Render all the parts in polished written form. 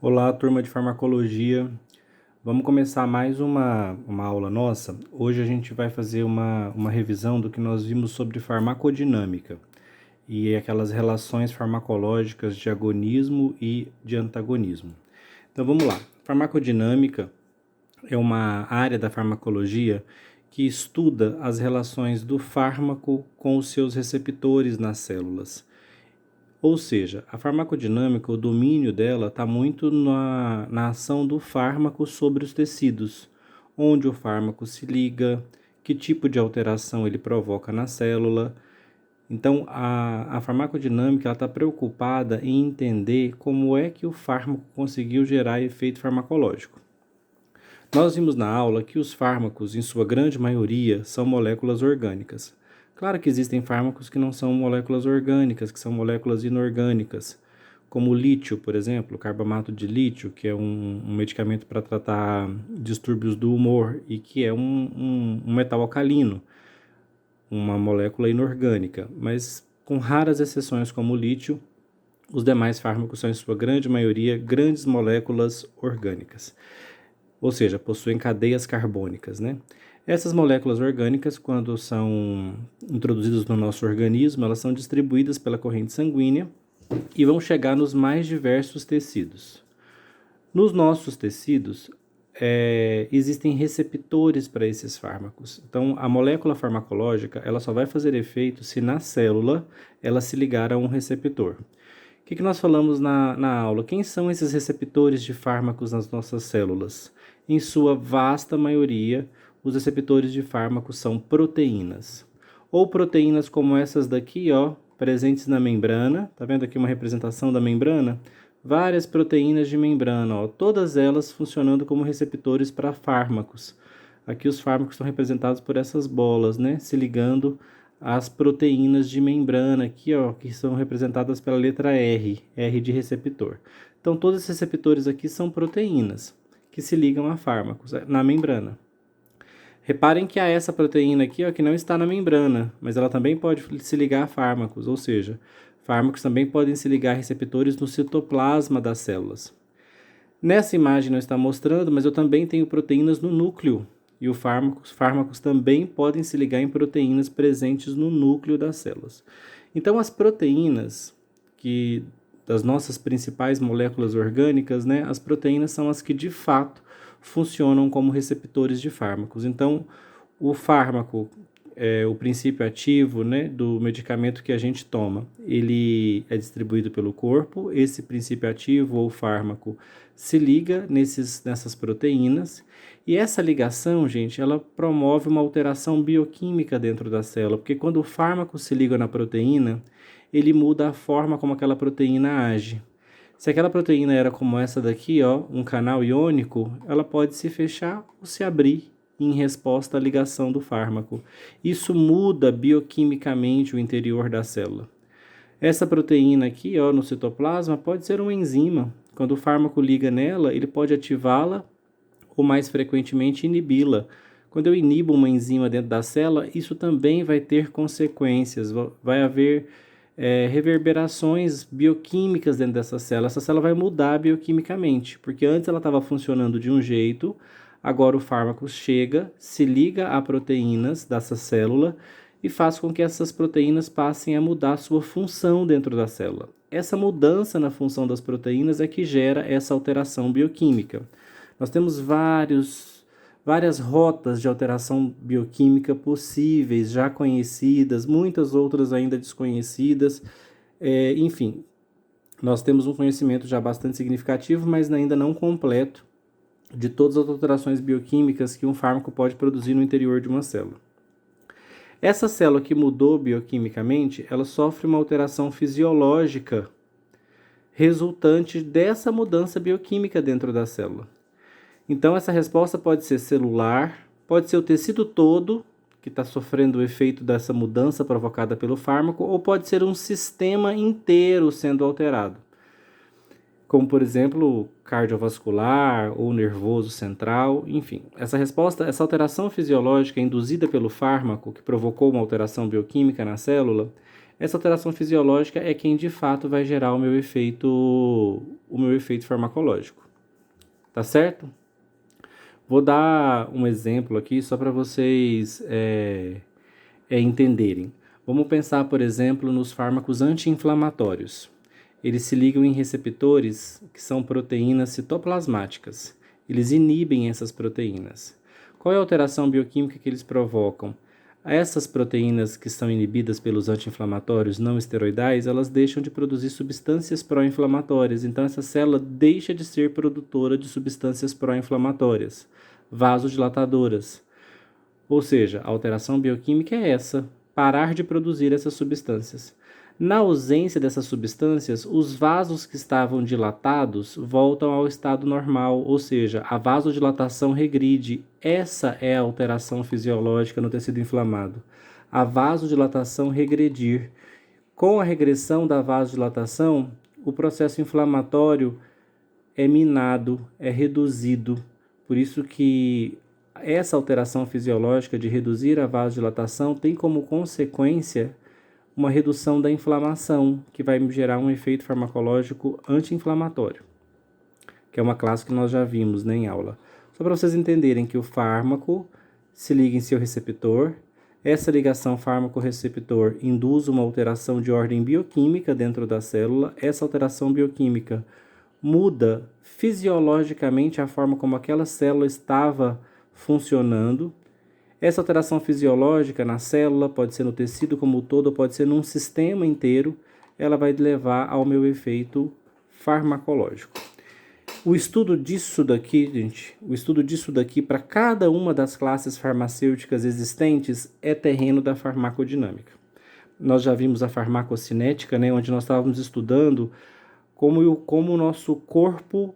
Olá, turma de farmacologia. Vamos começar mais uma aula nossa. Hoje a gente vai fazer uma revisão do que nós vimos sobre farmacodinâmica e aquelas relações farmacológicas de agonismo e de antagonismo. Então vamos lá. Farmacodinâmica é uma área da farmacologia que estuda as relações do fármaco com os seus receptores nas células. Ou seja, a farmacodinâmica, o domínio dela está muito na ação do fármaco sobre os tecidos, onde o fármaco se liga, que tipo de alteração ele provoca na célula. Então, a farmacodinâmica está preocupada em entender como é que o fármaco conseguiu gerar efeito farmacológico. Nós vimos na aula que os fármacos, em sua grande maioria, são moléculas orgânicas. Claro que existem fármacos que não são moléculas orgânicas, que são moléculas inorgânicas, como o lítio, por exemplo, o carbamato de lítio, que é um medicamento para tratar distúrbios do humor e que é um metal alcalino, uma molécula inorgânica. Mas com raras exceções como o lítio, os demais fármacos são, em sua grande maioria, grandes moléculas orgânicas, ou seja, possuem cadeias carbônicas, né? Essas moléculas orgânicas, quando são introduzidas no nosso organismo, elas são distribuídas pela corrente sanguínea e vão chegar nos mais diversos tecidos. Nos nossos tecidos, existem receptores para esses fármacos. Então, a molécula farmacológica ela só vai fazer efeito se na célula ela se ligar a um receptor. O que nós falamos na aula? Quem são esses receptores de fármacos nas nossas células? Em sua vasta maioria, os receptores de fármacos são proteínas. Ou proteínas como essas daqui, ó, presentes na membrana. Tá vendo aqui uma representação da membrana? Várias proteínas de membrana, ó, todas elas funcionando como receptores para fármacos. Aqui os fármacos são representados por essas bolas, né? Se ligando às proteínas de membrana aqui, ó, que são representadas pela letra R, R de receptor. Então, todos esses receptores aqui são proteínas que se ligam a fármacos na membrana. Reparem que há essa proteína aqui, ó, que não está na membrana, mas ela também pode se ligar a fármacos, ou seja, fármacos também podem se ligar a receptores no citoplasma das células. Nessa imagem não está mostrando, mas eu também tenho proteínas no núcleo, e os fármacos também podem se ligar em proteínas presentes no núcleo das células. Então, as proteínas das nossas principais moléculas orgânicas, né, as proteínas são as que de fato funcionam como receptores de fármacos. Então, o fármaco, o princípio ativo, né, do medicamento que a gente toma, ele é distribuído pelo corpo. Esse princípio ativo ou fármaco se liga nessas proteínas, e essa ligação, gente, ela promove uma alteração bioquímica dentro da célula, porque quando o fármaco se liga na proteína, ele muda a forma como aquela proteína age. Se aquela proteína era como essa daqui, ó, um canal iônico, ela pode se fechar ou se abrir em resposta à ligação do fármaco. Isso muda bioquimicamente o interior da célula. Essa proteína aqui, ó, no citoplasma, pode ser uma enzima. Quando o fármaco liga nela, ele pode ativá-la ou, mais frequentemente, inibi-la. Quando eu inibo uma enzima dentro da célula, isso também vai ter consequências, vai haver reverberações bioquímicas dentro dessa célula. Essa célula vai mudar bioquimicamente, porque antes ela estava funcionando de um jeito, agora o fármaco chega, se liga a proteínas dessa célula e faz com que essas proteínas passem a mudar a sua função dentro da célula. Essa mudança na função das proteínas é que gera essa alteração bioquímica. Nós temos várias rotas de alteração bioquímica possíveis, já conhecidas, muitas outras ainda desconhecidas. Enfim, nós temos um conhecimento já bastante significativo, mas ainda não completo, de todas as alterações bioquímicas que um fármaco pode produzir no interior de uma célula. Essa célula que mudou bioquimicamente, ela sofre uma alteração fisiológica resultante dessa mudança bioquímica dentro da célula. Então, essa resposta pode ser celular, pode ser o tecido todo que está sofrendo o efeito dessa mudança provocada pelo fármaco, ou pode ser um sistema inteiro sendo alterado, como, por exemplo, cardiovascular ou nervoso central, enfim. Essa alteração fisiológica induzida pelo fármaco, que provocou uma alteração bioquímica na célula, essa alteração fisiológica é quem de fato vai gerar o o meu efeito farmacológico. Tá certo? Vou dar um exemplo aqui só para vocês entenderem. Vamos pensar, por exemplo, nos fármacos anti-inflamatórios. Eles se ligam em receptores que são proteínas citoplasmáticas. Eles inibem essas proteínas. Qual é a alteração bioquímica que eles provocam? Essas proteínas que são inibidas pelos anti-inflamatórios não esteroidais, elas deixam de produzir substâncias pró-inflamatórias. Então, essa célula deixa de ser produtora de substâncias pró-inflamatórias, vasodilatadoras. Ou seja, a alteração bioquímica é essa, parar de produzir essas substâncias. Na ausência dessas substâncias, os vasos que estavam dilatados voltam ao estado normal, ou seja, a vasodilatação regride. Essa é a alteração fisiológica no tecido inflamado. A vasodilatação regredir. Com a regressão da vasodilatação, o processo inflamatório é minado, é reduzido. Por isso que essa alteração fisiológica de reduzir a vasodilatação tem como consequência uma redução da inflamação, que vai gerar um efeito farmacológico anti-inflamatório, que é uma classe que nós já vimos, né, em aula. Só para vocês entenderem que o fármaco se liga em seu receptor, essa ligação fármaco-receptor induz uma alteração de ordem bioquímica dentro da célula, essa alteração bioquímica muda fisiologicamente a forma como aquela célula estava funcionando. Essa alteração fisiológica na célula, pode ser no tecido como um todo, pode ser num sistema inteiro, ela vai levar ao meu efeito farmacológico. O estudo disso daqui, gente, para cada uma das classes farmacêuticas existentes é terreno da farmacodinâmica. Nós já vimos a farmacocinética, né, onde nós estávamos estudando como o nosso corpo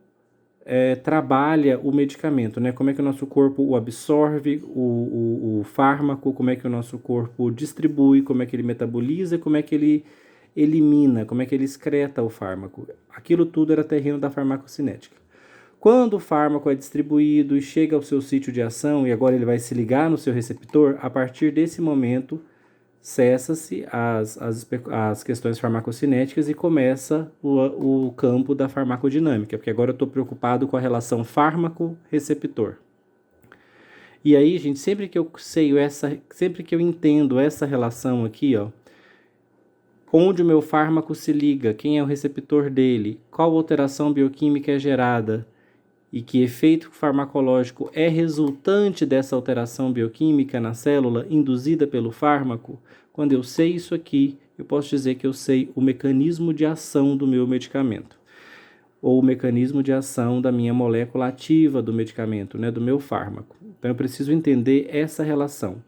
trabalha o medicamento, né? Como é que o nosso corpo o absorve, o fármaco, como é que o nosso corpo distribui, como é que ele metaboliza, como é que ele elimina, como é que ele excreta o fármaco. Aquilo tudo era terreno da farmacocinética. Quando o fármaco é distribuído e chega ao seu sítio de ação e agora ele vai se ligar no seu receptor, a partir desse momento cessa-se as questões farmacocinéticas e começa o campo da farmacodinâmica, porque agora eu estou preocupado com a relação fármaco-receptor. E aí, gente, sempre que eu entendo essa relação aqui, ó, onde o meu fármaco se liga, quem é o receptor dele, qual alteração bioquímica é gerada e que efeito farmacológico é resultante dessa alteração bioquímica na célula induzida pelo fármaco, quando eu sei isso aqui, eu posso dizer que eu sei o mecanismo de ação do meu medicamento, ou o mecanismo de ação da minha molécula ativa do medicamento, né, do meu fármaco. Então eu preciso entender essa relação.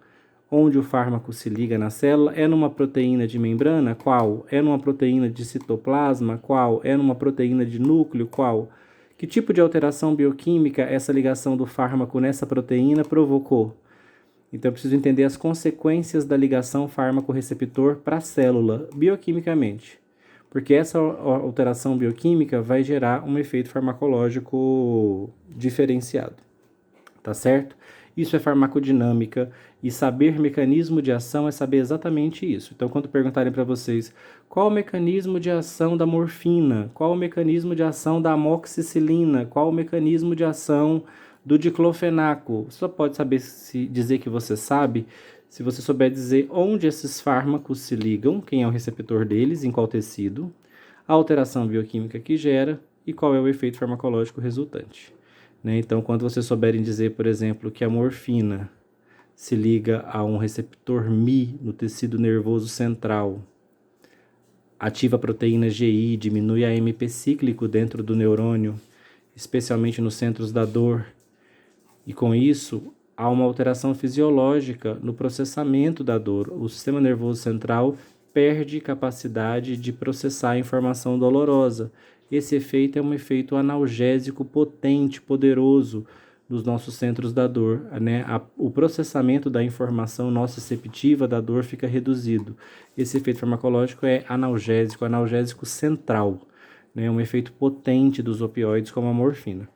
Onde o fármaco se liga na célula, é numa proteína de membrana? Qual? É numa proteína de citoplasma? Qual? É numa proteína de núcleo? Qual? Que tipo de alteração bioquímica essa ligação do fármaco nessa proteína provocou? Então eu preciso entender as consequências da ligação fármaco-receptor para a célula, bioquimicamente. Porque essa alteração bioquímica vai gerar um efeito farmacológico diferenciado. Tá certo? Isso é farmacodinâmica e saber mecanismo de ação é saber exatamente isso. Então, quando perguntarem para vocês qual o mecanismo de ação da morfina, qual o mecanismo de ação da amoxicilina, qual o mecanismo de ação do diclofenaco, você só pode dizer que você sabe se você souber dizer onde esses fármacos se ligam, quem é o receptor deles, em qual tecido, a alteração bioquímica que gera e qual é o efeito farmacológico resultante. Então, quando vocês souberem dizer, por exemplo, que a morfina se liga a um receptor Mi no tecido nervoso central, ativa a proteína GI, diminui a AMP cíclico dentro do neurônio, especialmente nos centros da dor, e com isso há uma alteração fisiológica no processamento da dor. O sistema nervoso central perde capacidade de processar a informação dolorosa. Esse efeito é um efeito analgésico potente, poderoso nos nossos centros da dor, né? O processamento da informação nociceptiva da dor fica reduzido. Esse efeito farmacológico é analgésico central, né? Um efeito potente dos opioides como a morfina.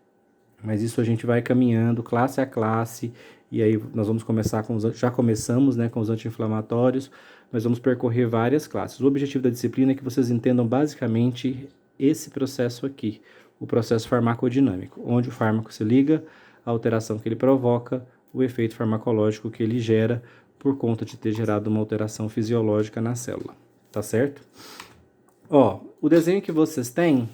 Mas isso a gente vai caminhando classe a classe, e aí nós vamos começar já começamos, né, com os anti-inflamatórios, mas vamos percorrer várias classes. O objetivo da disciplina é que vocês entendam basicamente esse processo aqui, o processo farmacodinâmico, onde o fármaco se liga, a alteração que ele provoca, o efeito farmacológico que ele gera por conta de ter gerado uma alteração fisiológica na célula, tá certo? Ó, o desenho que vocês têm,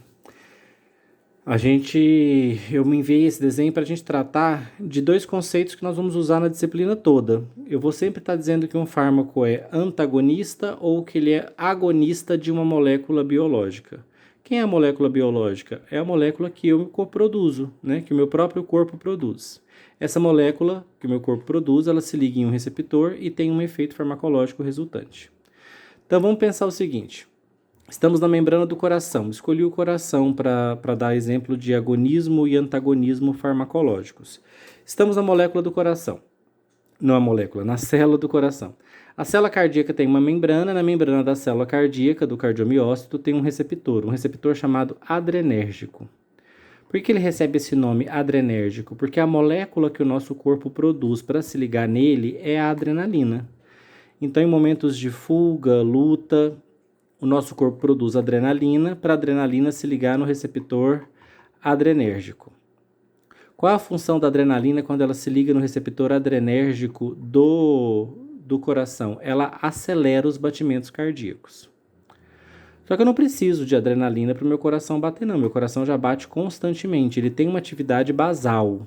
eu me enviei esse desenho para a gente tratar de dois conceitos que nós vamos usar na disciplina toda. Eu vou sempre estar dizendo que um fármaco é antagonista ou que ele é agonista de uma molécula biológica. Quem é a molécula biológica? É a molécula que eu produzo, né? Que o meu próprio corpo produz. Essa molécula que o meu corpo produz, ela se liga em um receptor e tem um efeito farmacológico resultante. Então vamos pensar o seguinte. Estamos na membrana do coração. Escolhi o coração para dar exemplo de agonismo e antagonismo farmacológicos. Estamos na molécula do coração. Não a molécula, na célula do coração. A célula cardíaca tem uma membrana. Na membrana da célula cardíaca, do cardiomiócito, tem um receptor chamado adrenérgico. Por que ele recebe esse nome adrenérgico? Porque a molécula que o nosso corpo produz para se ligar nele é a adrenalina. Então, em momentos de fuga, luta, o nosso corpo produz adrenalina para a adrenalina se ligar no receptor adrenérgico. Qual é a função da adrenalina quando ela se liga no receptor adrenérgico do coração? Ela acelera os batimentos cardíacos. Só que eu não preciso de adrenalina para o meu coração bater, não. Meu coração já bate constantemente. Ele tem uma atividade basal.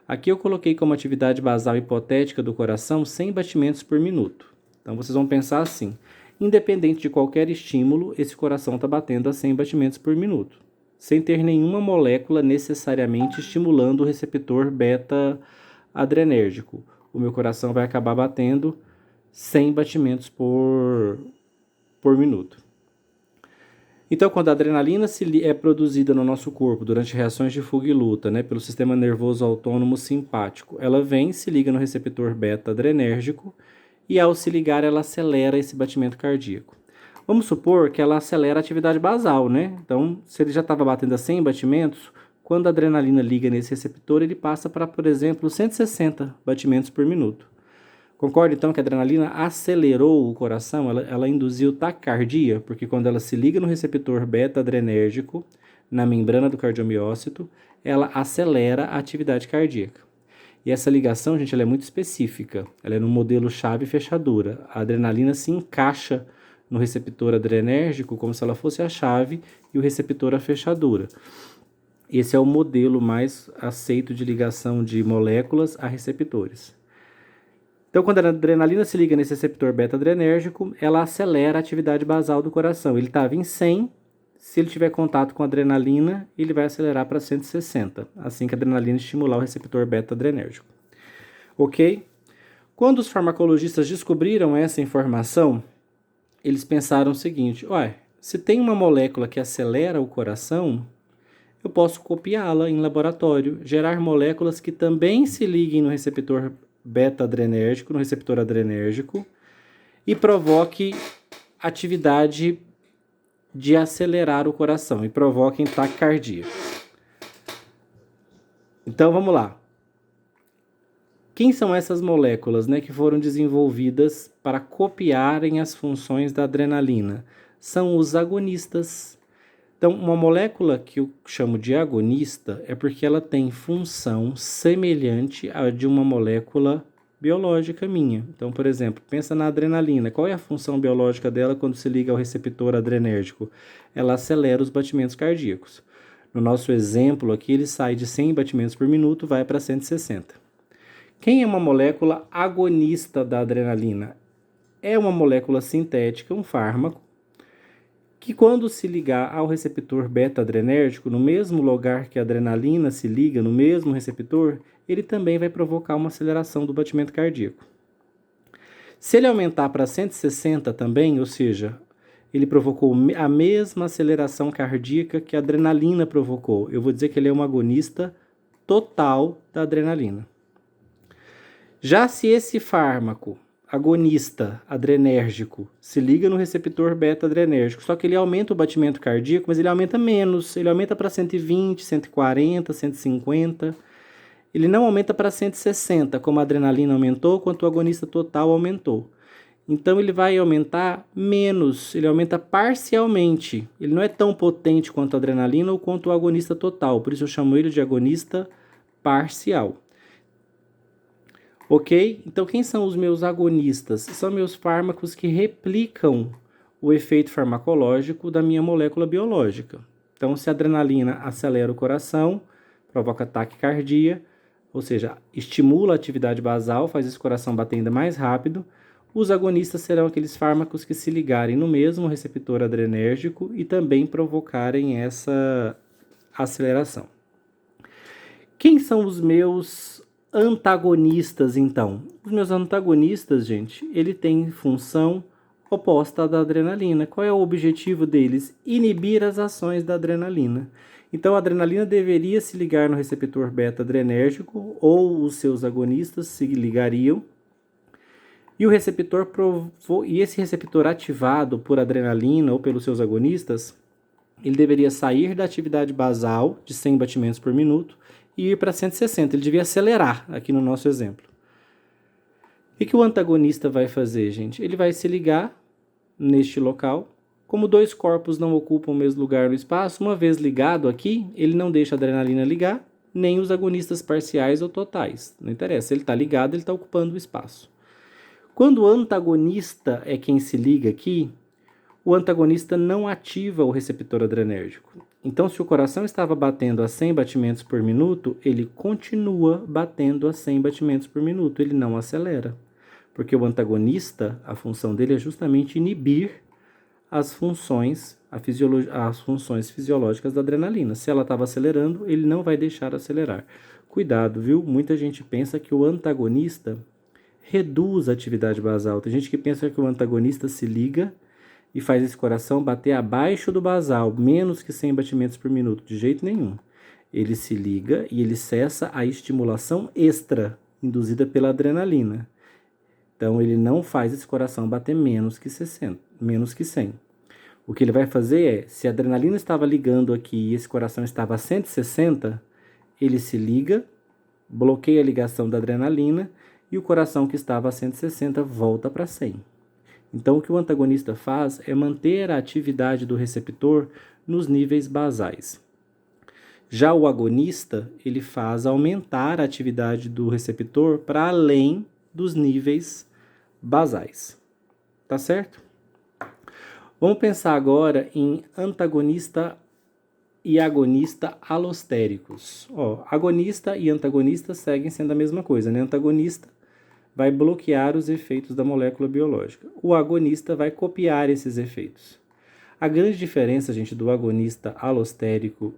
Aqui eu coloquei como atividade basal hipotética do coração 100 batimentos por minuto. Então vocês vão pensar assim. Independente de qualquer estímulo, esse coração está batendo a 100 batimentos por minuto, sem ter nenhuma molécula necessariamente estimulando o receptor beta-adrenérgico. O meu coração vai acabar batendo 100 batimentos por minuto. Então, quando a adrenalina é produzida no nosso corpo durante reações de fuga e luta, né, pelo sistema nervoso autônomo simpático, ela vem, se liga no receptor beta-adrenérgico, e ao se ligar ela acelera esse batimento cardíaco. Vamos supor que ela acelera a atividade basal, né? Então, se ele já estava batendo a 100 batimentos, quando a adrenalina liga nesse receptor, ele passa para, por exemplo, 160 batimentos por minuto. Concorda, então, que a adrenalina acelerou o coração, ela induziu taquicardia, porque quando ela se liga no receptor beta-adrenérgico, na membrana do cardiomiócito, ela acelera a atividade cardíaca. E essa ligação, gente, ela é muito específica. Ela é no modelo chave-fechadura. A adrenalina se encaixa no receptor adrenérgico como se ela fosse a chave e o receptor a fechadura. Esse é o modelo mais aceito de ligação de moléculas a receptores. Então, quando a adrenalina se liga nesse receptor beta-adrenérgico, ela acelera a atividade basal do coração. Ele estava em 100. Se ele tiver contato com a adrenalina, ele vai acelerar para 160, assim que a adrenalina estimular o receptor beta-adrenérgico. Ok? Quando os farmacologistas descobriram essa informação, eles pensaram o seguinte, se tem uma molécula que acelera o coração, eu posso copiá-la em laboratório, gerar moléculas que também se liguem no receptor beta-adrenérgico, no receptor adrenérgico, e provoque atividade de acelerar o coração e provoquem taquicardia. Então vamos lá. Quem são essas moléculas, né, que foram desenvolvidas para copiarem as funções da adrenalina? São os agonistas. Então, uma molécula que eu chamo de agonista é porque ela tem função semelhante à de uma molécula biológica minha. Então, por exemplo, pensa na adrenalina. Qual é a função biológica dela quando se liga ao receptor adrenérgico? Ela acelera os batimentos cardíacos. No nosso exemplo aqui, ele sai de 100 batimentos por minuto, vai para 160. Quem é uma molécula agonista da adrenalina? É uma molécula sintética, um fármaco, que quando se ligar ao receptor beta-adrenérgico, no mesmo lugar que a adrenalina se liga, no mesmo receptor, ele também vai provocar uma aceleração do batimento cardíaco. Se ele aumentar para 160 também, ou seja, ele provocou a mesma aceleração cardíaca que a adrenalina provocou, eu vou dizer que ele é um agonista total da adrenalina. Já se esse fármaco agonista adrenérgico se liga no receptor beta-adrenérgico, só que ele aumenta o batimento cardíaco, mas ele aumenta menos, ele aumenta para 120, 140, 150, ele não aumenta para 160, como a adrenalina aumentou, quanto o agonista total aumentou. Então ele vai aumentar menos, ele aumenta parcialmente. Ele não é tão potente quanto a adrenalina ou quanto o agonista total, por isso eu chamo ele de agonista parcial. Ok? Então quem são os meus agonistas? São meus fármacos que replicam o efeito farmacológico da minha molécula biológica. Então se a adrenalina acelera o coração, provoca taquicardia, ou seja, estimula a atividade basal, faz esse coração bater ainda mais rápido. Os agonistas serão aqueles fármacos que se ligarem no mesmo receptor adrenérgico e também provocarem essa aceleração. Quem são os meus antagonistas, então? Os meus antagonistas, gente, ele tem função oposta à da adrenalina. Qual é o objetivo deles? Inibir as ações da adrenalina. Então, a adrenalina deveria se ligar no receptor beta-adrenérgico, ou os seus agonistas se ligariam, e esse receptor ativado por adrenalina ou pelos seus agonistas, ele deveria sair da atividade basal de 100 batimentos por minuto e ir para 160. Ele devia acelerar, aqui no nosso exemplo. O que o antagonista vai fazer, gente? Ele vai se ligar neste local. Como dois corpos não ocupam o mesmo lugar no espaço, uma vez ligado aqui, ele não deixa a adrenalina ligar, nem os agonistas parciais ou totais. Não interessa, ele está ligado, ele está ocupando o espaço. Quando o antagonista é quem se liga aqui, o antagonista não ativa o receptor adrenérgico. Então, se o coração estava batendo a 100 batimentos por minuto, ele continua batendo a 100 batimentos por minuto, ele não acelera. Porque o antagonista, a função dele é justamente inibir as funções fisiológicas da adrenalina. Se ela estava acelerando, ele não vai deixar acelerar. Cuidado, viu? Muita gente pensa que o antagonista reduz a atividade basal. Tem gente que pensa que o antagonista se liga e faz esse coração bater abaixo do basal, menos que 100 batimentos por minuto. De jeito nenhum. Ele se liga e ele cessa a estimulação extra induzida pela adrenalina. Então, ele não faz esse coração bater menos que 100. O que ele vai fazer é, se a adrenalina estava ligando aqui e esse coração estava a 160, ele se liga, bloqueia a ligação da adrenalina e o coração que estava a 160 volta para 100. Então, o que o antagonista faz é manter a atividade do receptor nos níveis basais. Já o agonista, ele faz aumentar a atividade do receptor para além dos níveis basais. Tá certo? Vamos pensar agora em antagonista e agonista alostéricos. Agonista e antagonista seguem sendo a mesma coisa, né? Antagonista vai bloquear os efeitos da molécula biológica. O agonista vai copiar esses efeitos. A grande diferença, gente, do agonista alostérico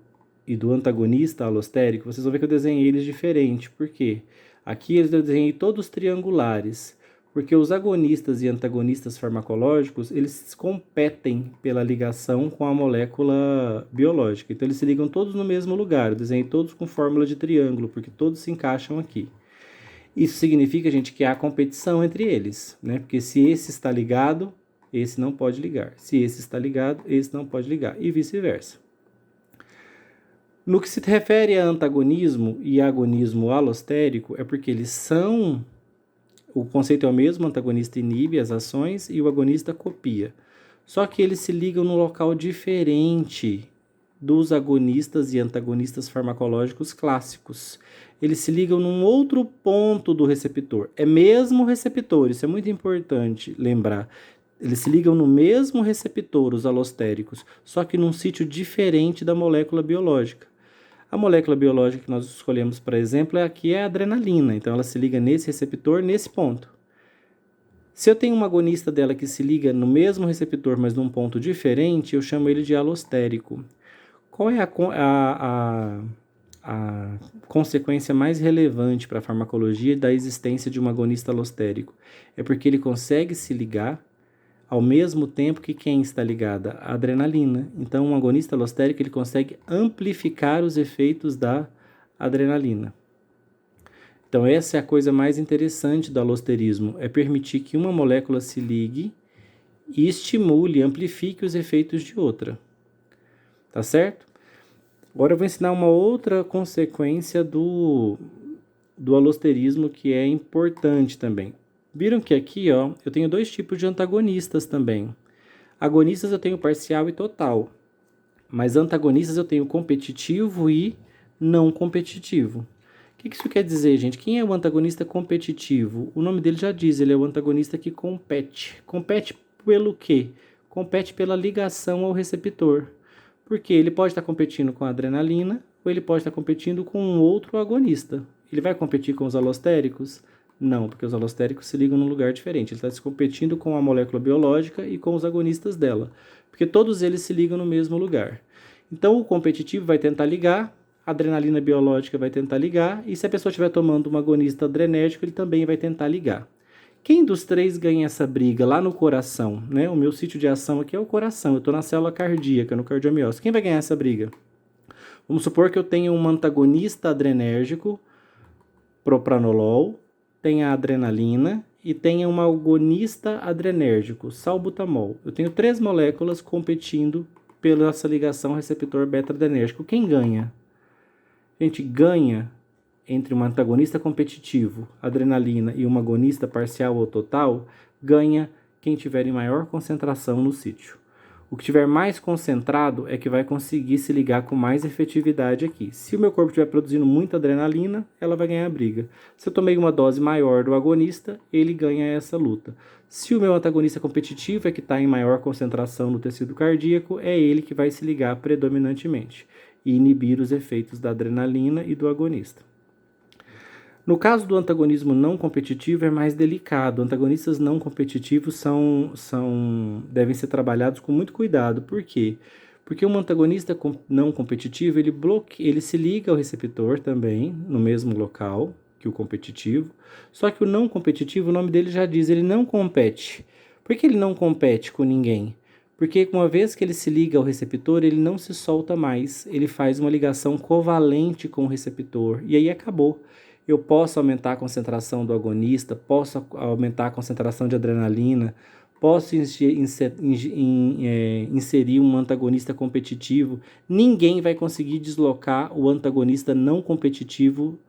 e do antagonista alostérico, vocês vão ver que eu desenhei eles diferente. Por quê? Aqui eu desenhei todos triangulares, porque os agonistas e antagonistas farmacológicos, eles competem pela ligação com a molécula biológica. Então, eles se ligam todos no mesmo lugar. Eu desenhei todos com fórmula de triângulo, porque todos se encaixam aqui. Isso significa, gente, que há competição entre eles, né? Porque se esse está ligado, esse não pode ligar. Se esse está ligado, esse não pode ligar. E vice-versa. No que se refere a antagonismo e agonismo alostérico, é porque eles são... O conceito é o mesmo, o antagonista inibe as ações e o agonista copia. Só que eles se ligam num local diferente dos agonistas e antagonistas farmacológicos clássicos. Eles se ligam num outro ponto do receptor. É mesmo receptor, isso é muito importante lembrar. Eles se ligam no mesmo receptor, os alostéricos, só que num sítio diferente da molécula biológica. A molécula biológica que nós escolhemos, por exemplo, aqui é a adrenalina. Então, ela se liga nesse receptor, nesse ponto. Se eu tenho um agonista dela que se liga no mesmo receptor, mas num ponto diferente, eu chamo ele de alostérico. Qual é a consequência mais relevante para a farmacologia da existência de um agonista alostérico? É porque ele consegue se ligar ao mesmo tempo que quem está ligada? A adrenalina. Então, um agonista alostérico ele consegue amplificar os efeitos da adrenalina. Então, essa é a coisa mais interessante do alosterismo, é permitir que uma molécula se ligue e estimule, amplifique os efeitos de outra. Tá certo? Agora eu vou ensinar uma outra consequência do alosterismo que é importante também. Viram que aqui, ó, eu tenho dois tipos de antagonistas também. Agonistas eu tenho parcial e total, mas antagonistas eu tenho competitivo e não competitivo. O que isso quer dizer, gente? Quem é o antagonista competitivo? O nome dele já diz, ele é o antagonista que compete. Compete pelo quê? Compete pela ligação ao receptor. Porque ele pode estar competindo com a adrenalina ou ele pode estar competindo com um outro agonista. Ele vai competir com os alostéricos? Não, porque os alostéricos se ligam num lugar diferente. Ele está se competindo com a molécula biológica e com os agonistas dela, porque todos eles se ligam no mesmo lugar. Então, o competitivo vai tentar ligar, a adrenalina biológica vai tentar ligar, e se a pessoa estiver tomando um agonista adrenérgico, ele também vai tentar ligar. Quem dos três ganha essa briga lá no coração, né? O meu sítio de ação aqui é o coração, eu estou na célula cardíaca, no cardiomiócito. Quem vai ganhar essa briga? Vamos supor que eu tenha um antagonista adrenérgico, propranolol, tenha adrenalina e tenha um agonista adrenérgico, salbutamol. Eu tenho 3 moléculas competindo pela essa ligação receptor beta-adrenérgico. Quem ganha? A gente ganha entre um antagonista competitivo, adrenalina, e um agonista parcial ou total, ganha quem tiver em maior concentração no sítio. O que tiver mais concentrado é que vai conseguir se ligar com mais efetividade aqui. Se o meu corpo estiver produzindo muita adrenalina, ela vai ganhar a briga. Se eu tomei uma dose maior do agonista, ele ganha essa luta. Se o meu antagonista competitivo é que está em maior concentração no tecido cardíaco, é ele que vai se ligar predominantemente e inibir os efeitos da adrenalina e do agonista. No caso do antagonismo não competitivo é mais delicado. Antagonistas não competitivos devem ser trabalhados com muito cuidado. Por quê? Porque um antagonista não competitivo, ele se liga ao receptor também, no mesmo local que o competitivo. Só que o não competitivo, o nome dele já diz, ele não compete. Por que ele não compete com ninguém? Porque uma vez que ele se liga ao receptor, ele não se solta mais. Ele faz uma ligação covalente com o receptor. E aí acabou. Eu posso aumentar a concentração do agonista, posso aumentar a concentração de adrenalina, posso inserir um antagonista competitivo. Ninguém vai conseguir deslocar o antagonista não competitivo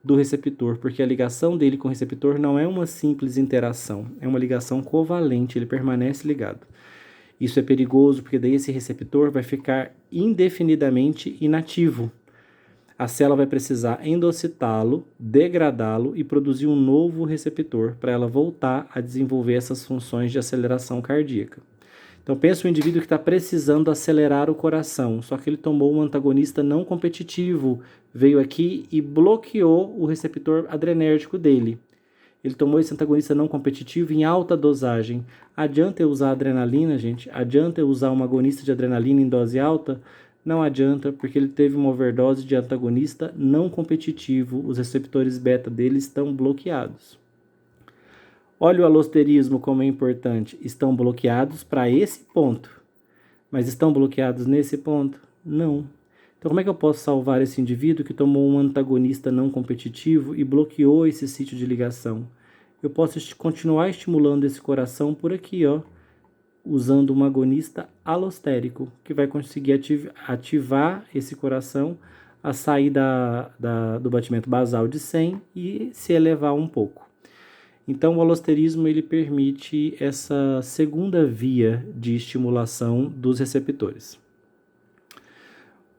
do receptor, porque a ligação dele com o receptor não é uma simples interação, é uma ligação covalente, ele permanece ligado. Isso é perigoso, porque daí esse receptor vai ficar indefinidamente inativo. A célula vai precisar endocitá-lo, degradá-lo e produzir um novo receptor para ela voltar a desenvolver essas funções de aceleração cardíaca. Então pensa um indivíduo que está precisando acelerar o coração, só que ele tomou um antagonista não competitivo, veio aqui e bloqueou o receptor adrenérgico dele. Ele tomou esse antagonista não competitivo em alta dosagem. Adianta eu usar adrenalina, gente? Adianta eu usar um agonista de adrenalina em dose alta? Não adianta, porque ele teve uma overdose de antagonista não competitivo. Os receptores beta dele estão bloqueados. Olha o alosterismo como é importante. Estão bloqueados para esse ponto. Mas estão bloqueados nesse ponto? Não. Então como é que eu posso salvar esse indivíduo que tomou um antagonista não competitivo e bloqueou esse sítio de ligação? Eu posso continuar estimulando esse coração por aqui, ó, usando um agonista alostérico, que vai conseguir ativar esse coração a sair do batimento basal de 100 e se elevar um pouco. Então, o alosterismo ele permite essa segunda via de estimulação dos receptores.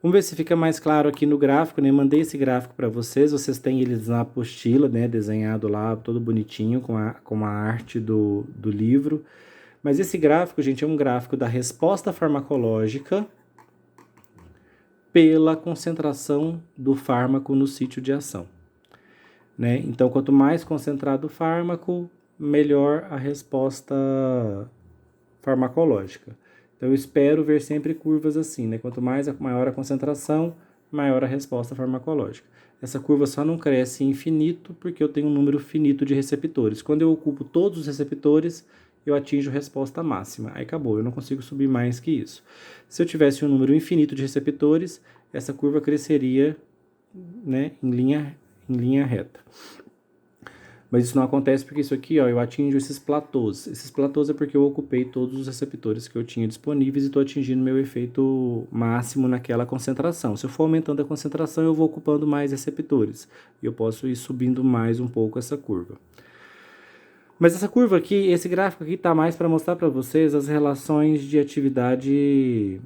Vamos ver se fica mais claro aqui no gráfico, né? Mandei esse gráfico para vocês têm eles na apostila, né? Desenhado lá, todo bonitinho, com a arte do livro. Mas esse gráfico, gente, é um gráfico da resposta farmacológica pela concentração do fármaco no sítio de ação, né? Então, quanto mais concentrado o fármaco, melhor a resposta farmacológica. Então, eu espero ver sempre curvas assim, né? Quanto maior a concentração, maior a resposta farmacológica. Essa curva só não cresce infinito porque eu tenho um número finito de receptores. Quando eu ocupo todos os receptores, eu atinjo resposta máxima. Aí acabou, eu não consigo subir mais que isso. Se eu tivesse um número infinito de receptores, essa curva cresceria, né, em linha reta. Mas isso não acontece porque isso aqui, ó, eu atinjo esses platôs. Esses platôs é porque eu ocupei todos os receptores que eu tinha disponíveis e estou atingindo meu efeito máximo naquela concentração. Se eu for aumentando a concentração, eu vou ocupando mais receptores. E eu posso ir subindo mais um pouco essa curva. Mas essa curva aqui, esse gráfico aqui está mais para mostrar para vocês as relações de atividade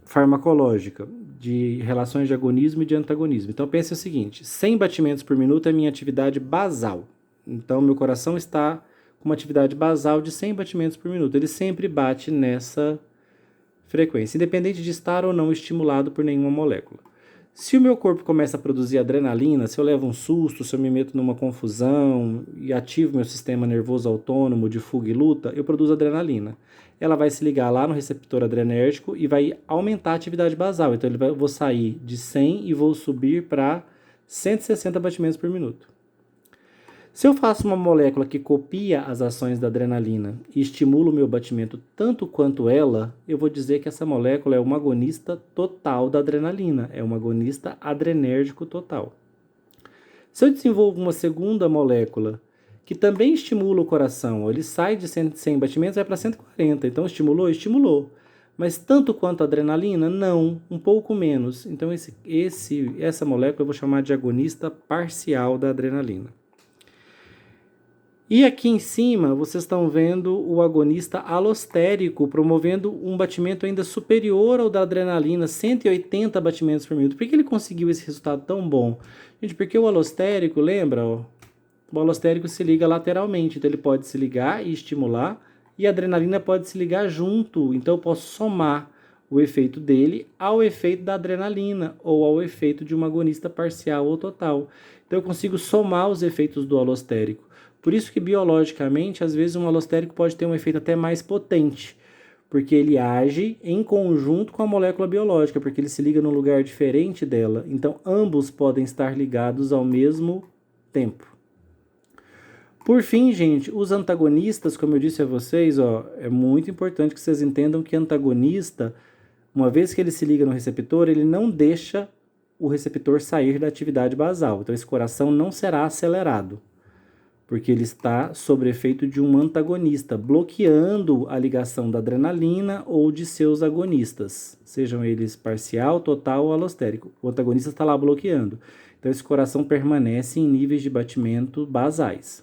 farmacológica, de relações de agonismo e de antagonismo. Então pense o seguinte, 100 batimentos por minuto é minha atividade basal. Então meu coração está com uma atividade basal de 100 batimentos por minuto. Ele sempre bate nessa frequência, independente de estar ou não estimulado por nenhuma molécula. Se o meu corpo começa a produzir adrenalina, se eu levo um susto, se eu me meto numa confusão e ativo meu sistema nervoso autônomo de fuga e luta, eu produzo adrenalina. Ela vai se ligar lá no receptor adrenérgico e vai aumentar a atividade basal. Então eu vou sair de 100 e vou subir para 160 batimentos por minuto. Se eu faço uma molécula que copia as ações da adrenalina e estimula o meu batimento tanto quanto ela, eu vou dizer que essa molécula é uma agonista total da adrenalina, é um agonista adrenérgico total. Se eu desenvolvo uma segunda molécula que também estimula o coração, ele sai de 100 batimentos e vai para 140, então estimulou? Estimulou. Mas tanto quanto a adrenalina? Não, um pouco menos. Então essa molécula eu vou chamar de agonista parcial da adrenalina. E aqui em cima, vocês estão vendo o agonista alostérico promovendo um batimento ainda superior ao da adrenalina, 180 batimentos por minuto. Por que ele conseguiu esse resultado tão bom? Gente, porque o alostérico, lembra? O alostérico se liga lateralmente, então ele pode se ligar e estimular, e a adrenalina pode se ligar junto, então eu posso somar o efeito dele ao efeito da adrenalina, ou ao efeito de um agonista parcial ou total. Então eu consigo somar os efeitos do alostérico. Por isso que biologicamente, às vezes um alostérico pode ter um efeito até mais potente, porque ele age em conjunto com a molécula biológica, porque ele se liga num lugar diferente dela. Então ambos podem estar ligados ao mesmo tempo. Por fim, gente, os antagonistas, como eu disse a vocês, é muito importante que vocês entendam que antagonista, uma vez que ele se liga no receptor, ele não deixa o receptor sair da atividade basal. Então esse coração não será acelerado, porque ele está sob efeito de um antagonista, bloqueando a ligação da adrenalina ou de seus agonistas, sejam eles parcial, total ou alostérico. O antagonista está lá bloqueando. Então esse coração permanece em níveis de batimento basais.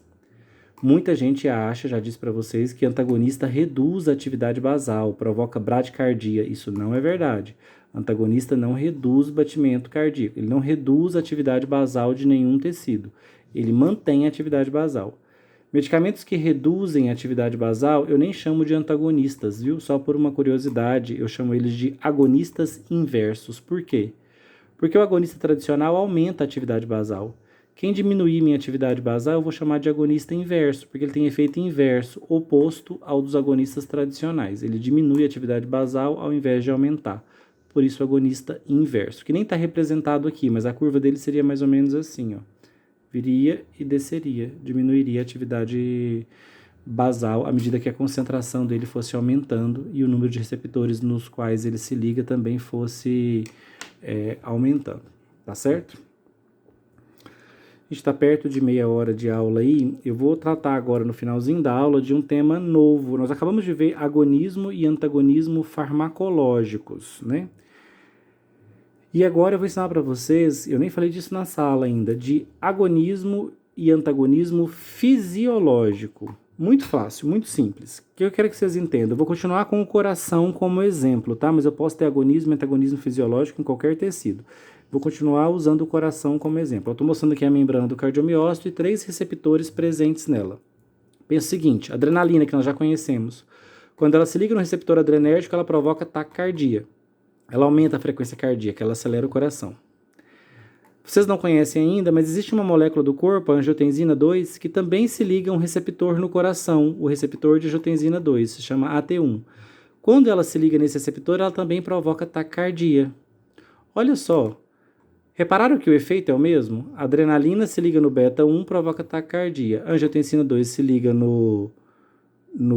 Muita gente acha, já disse para vocês, que antagonista reduz a atividade basal, provoca bradicardia. Isso não é verdade. Antagonista não reduz o batimento cardíaco, ele não reduz a atividade basal de nenhum tecido. Ele mantém a atividade basal. Medicamentos que reduzem a atividade basal, eu nem chamo de antagonistas, viu? Só por uma curiosidade, eu chamo eles de agonistas inversos. Por quê? Porque o agonista tradicional aumenta a atividade basal. Quem diminuir minha atividade basal, eu vou chamar de agonista inverso, porque ele tem efeito inverso, oposto ao dos agonistas tradicionais. Ele diminui a atividade basal ao invés de aumentar. Por isso, agonista inverso, que nem está representado aqui, mas a curva dele seria mais ou menos assim, ó. Viria e desceria, diminuiria a atividade basal à medida que a concentração dele fosse aumentando e o número de receptores nos quais ele se liga também fosse aumentando, tá certo? A gente está perto de meia hora de aula aí, eu vou tratar agora no finalzinho da aula de um tema novo. Nós acabamos de ver agonismo e antagonismo farmacológicos, né? E agora eu vou ensinar para vocês, eu nem falei disso na sala ainda, de agonismo e antagonismo fisiológico. Muito fácil, muito simples. O que eu quero que vocês entendam? Eu vou continuar com o coração como exemplo, tá? Mas eu posso ter agonismo e antagonismo fisiológico em qualquer tecido. Vou continuar usando o coração como exemplo. Eu estou mostrando aqui a membrana do cardiomiócito e 3 receptores presentes nela. Pensa o seguinte, a adrenalina que nós já conhecemos. Quando ela se liga no receptor adrenérgico, ela provoca taquicardia. Ela aumenta a frequência cardíaca, ela acelera o coração. Vocês não conhecem ainda, mas existe uma molécula do corpo, a angiotensina 2, que também se liga a um receptor no coração, o receptor de angiotensina 2, se chama AT1. Quando ela se liga nesse receptor, ela também provoca taquicardia. Olha só, repararam que o efeito é o mesmo? A adrenalina se liga no beta-1, provoca taquicardia. A angiotensina 2 se liga no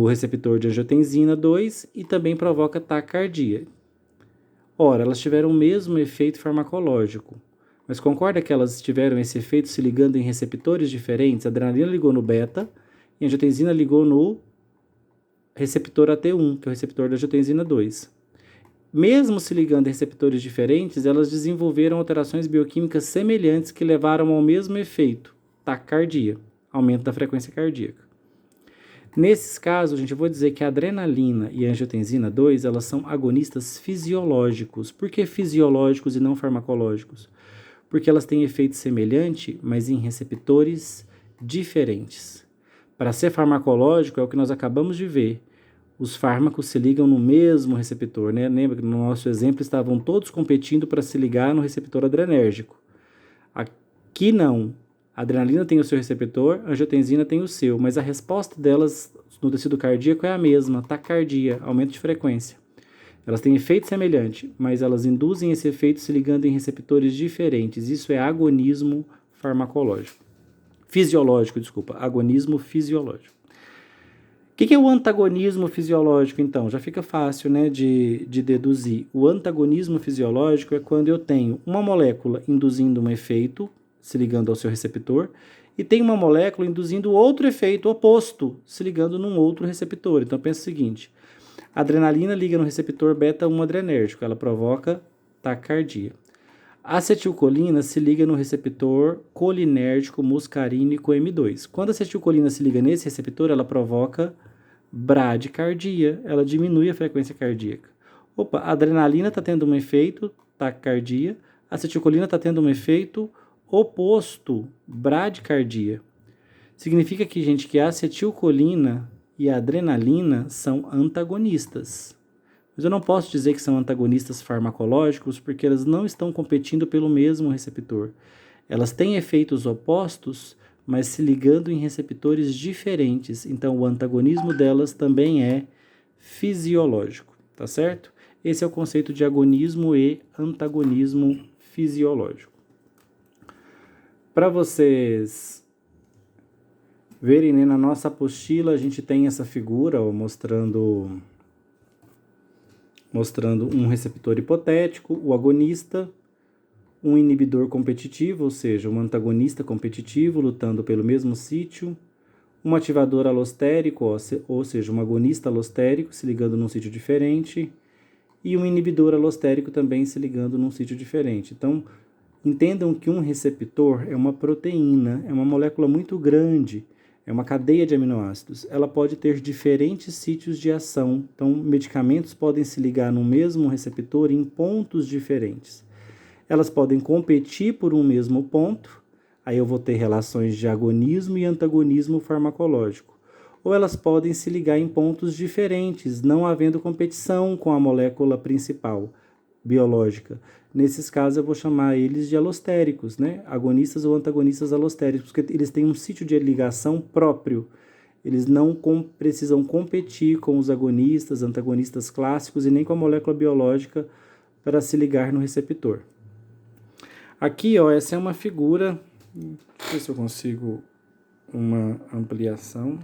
receptor de angiotensina 2 e também provoca taquicardia. Ora, elas tiveram o mesmo efeito farmacológico, mas concorda que elas tiveram esse efeito se ligando em receptores diferentes? A adrenalina ligou no beta e a angiotensina ligou no receptor AT1, que é o receptor da angiotensina 2. Mesmo se ligando em receptores diferentes, elas desenvolveram alterações bioquímicas semelhantes que levaram ao mesmo efeito, taquicardia, aumento da frequência cardíaca. Nesses casos, gente, eu vou dizer que a adrenalina e a angiotensina 2, elas são agonistas fisiológicos. Por que fisiológicos e não farmacológicos? Porque elas têm efeito semelhante, mas em receptores diferentes. Para ser farmacológico, é o que nós acabamos de ver. Os fármacos se ligam no mesmo receptor, né? Lembra que no nosso exemplo estavam todos competindo para se ligar no receptor adrenérgico. Aqui não. A adrenalina tem o seu receptor, a angiotensina tem o seu, mas a resposta delas no tecido cardíaco é a mesma, taquicardia, aumento de frequência. Elas têm efeito semelhante, mas elas induzem esse efeito se ligando em receptores diferentes. Isso é agonismo farmacológico. Fisiológico, desculpa, agonismo fisiológico. O que é o antagonismo fisiológico, então? Já fica fácil, né, de deduzir. O antagonismo fisiológico é quando eu tenho uma molécula induzindo um efeito, se ligando ao seu receptor, e tem uma molécula induzindo outro efeito oposto, se ligando num outro receptor. Então, pensa o seguinte, a adrenalina liga no receptor beta-1 adrenérgico, ela provoca taquicardia. A acetilcolina se liga no receptor colinérgico muscarínico M2. Quando a acetilcolina se liga nesse receptor, ela provoca bradicardia, ela diminui a frequência cardíaca. Opa, a adrenalina está tendo um efeito, taquicardia, a acetilcolina está tendo um efeito oposto, bradicardia. Significa que, gente, que a acetilcolina e a adrenalina são antagonistas. Mas eu não posso dizer que são antagonistas farmacológicos porque elas não estão competindo pelo mesmo receptor. Elas têm efeitos opostos, mas se ligando em receptores diferentes. Então, o antagonismo delas também é fisiológico, tá certo? Esse é o conceito de agonismo e antagonismo fisiológico. Para vocês verem, né, na nossa apostila, a gente tem essa figura ó, mostrando um receptor hipotético, o agonista, um inibidor competitivo, ou seja, um antagonista competitivo lutando pelo mesmo sítio, um ativador alostérico, ou seja, um agonista alostérico se ligando num sítio diferente, e um inibidor alostérico também se ligando num sítio diferente. Então, entendam que um receptor é uma proteína, é uma molécula muito grande, é uma cadeia de aminoácidos. Ela pode ter diferentes sítios de ação. Então, medicamentos podem se ligar no mesmo receptor em pontos diferentes. Elas podem competir por um mesmo ponto, aí eu vou ter relações de agonismo e antagonismo farmacológico. Ou elas podem se ligar em pontos diferentes, não havendo competição com a molécula principal biológica. Nesses casos, eu vou chamar eles de alostéricos, né? Agonistas ou antagonistas alostéricos, porque eles têm um sítio de ligação próprio. Eles não precisam competir com os agonistas, antagonistas clássicos e nem com a molécula biológica para se ligar no receptor. Aqui, ó, essa é uma figura, deixa eu ver se eu consigo uma ampliação.